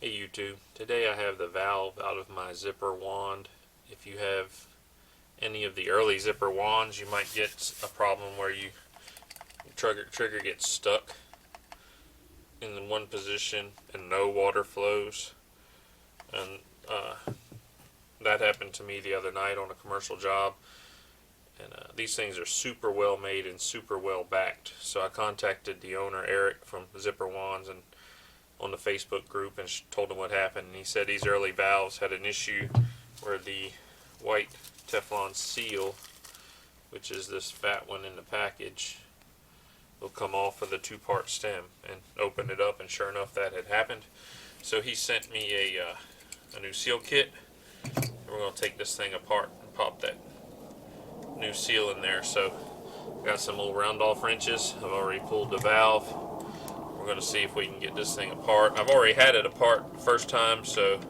Hey YouTube, today I have the valve out of my zipper wand. If you have any of the early zipper wands, you might get a problem where you trigger gets stuck in one position and no water flows. And that happened to me the other night on a commercial job. And these things are super well made and super well backed. So I contacted the owner, Eric, from Zipper Wands, and on the Facebook group, and told him what happened. And he said these early valves had an issue where the white Teflon seal, which is this fat one in the package, will come off of the two-part stem, and opened it up, and sure enough that had happened. So he sent me a new seal kit, and we're going to take this thing apart and pop that new seal in there. So got some little round off wrenches. I've already pulled the valve. We're going to see if we can get this thing apart. I've already had it apart the first time, so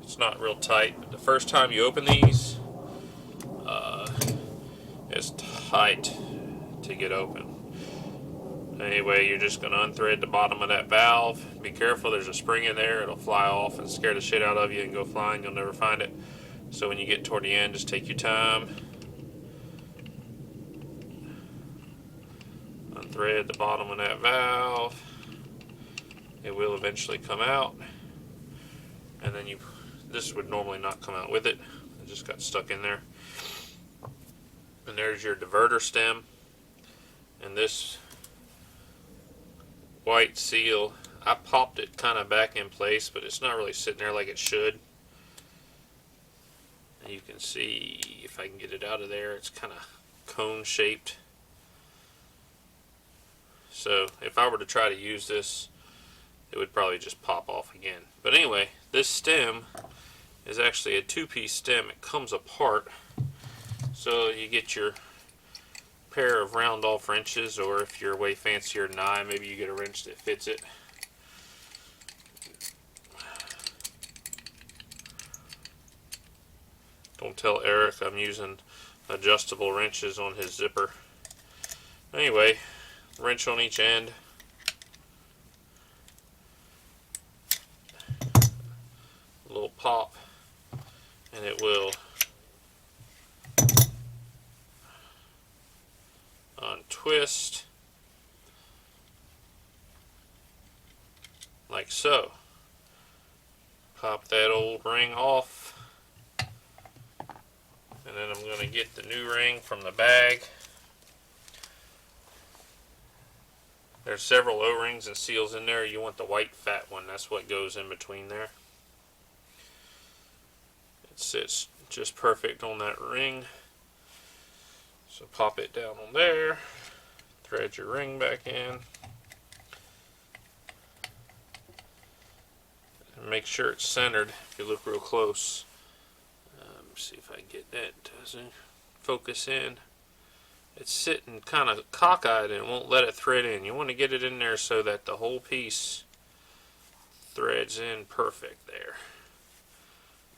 it's not real tight. But the first time you open these, it's tight to get open. Anyway, you're just going to unthread the bottom of that valve. Be careful, there's a spring in there. It'll fly off and scare the shit out of you and go flying. You'll never find it. So when you get toward the end, just take your time. Unthread the bottom of that valve. It will eventually come out, and then this would normally not come out with it. It just got stuck in there. And there's your diverter stem, and this white seal, I popped it kind of back in place, but it's not really sitting there like it should. And you can see, if I can get it out of there, it's kind of cone shaped. So if I were to try to use this, it would probably just pop off again. But anyway, this stem is actually a two-piece stem. It comes apart. So you get your pair of round off wrenches, or if you're way fancier than I, maybe you get a wrench that fits it. Don't tell Eric I'm using adjustable wrenches on his zipper. Anyway, wrench on each end. A little pop, and it will untwist like so. Pop that old ring off, and then I'm going to get the new ring from the bag. There's several O-rings and seals in there. You want the white fat one. That's what goes in between there. It sits just perfect on that ring. So pop it down on there. Thread your ring back in. And make sure it's centered if you look real close. See if I can get that to focus in. It's sitting kind of cockeyed and it won't let it thread in. You want to get it in there so that the whole piece threads in perfect there.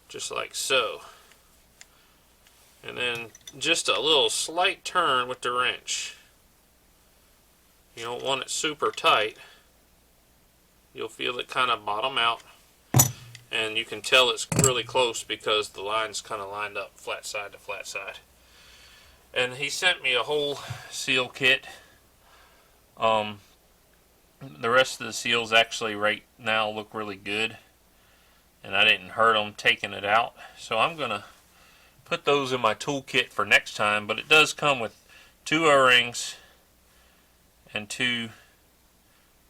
Just like so. And then just a little slight turn with the wrench. You don't want it super tight. You'll feel it kind of bottom out. And you can tell it's really close because the line's kind of lined up flat side to flat side. And he sent me a whole seal kit. The rest of the seals actually right now look really good, and I didn't hurt them taking it out. So I'm going to put those in my toolkit for next time, but it does come with 2 O-rings and 2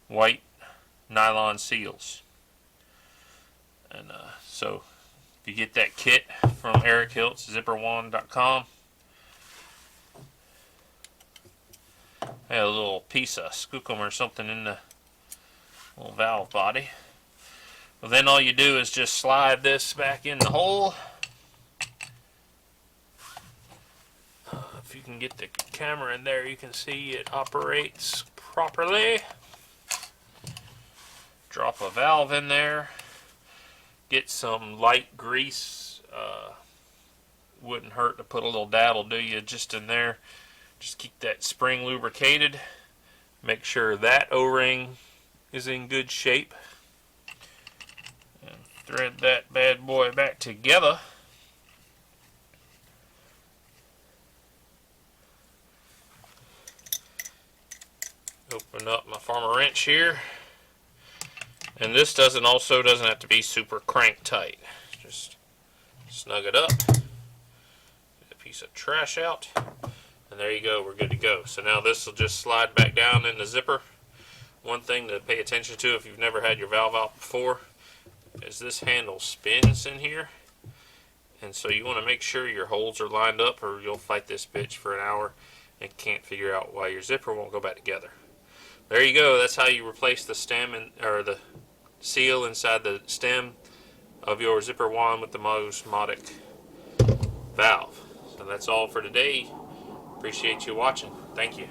white nylon seals. And so if you get that kit from Eric Hiltz, zipperwand.com, I had a little piece of skookum or something in the little valve body. Well, then all you do is just slide this back in the hole. If you can get the camera in there, you can see it operates properly. Drop a valve in there. Get some light grease. Wouldn't hurt to put a little dab, will do you, just in there. Just keep that spring lubricated. Make sure that O-ring is in good shape. thread that bad boy back together. Open up my farmer wrench here. And this doesn't have to be super crank tight. Just snug it up. Get a piece of trash out. And there you go, we're good to go. So now this will just slide back down in the zipper. One thing to pay attention to if you've never had your valve out before is this handle spins in here. And so you want to make sure your holes are lined up, or you'll fight this bitch for an hour and can't figure out why your zipper won't go back together. There you go, that's how you replace the stem or the seal inside the stem of your zipper wand with the Mosmatic valve. So that's all for today. Appreciate you watching. Thank you.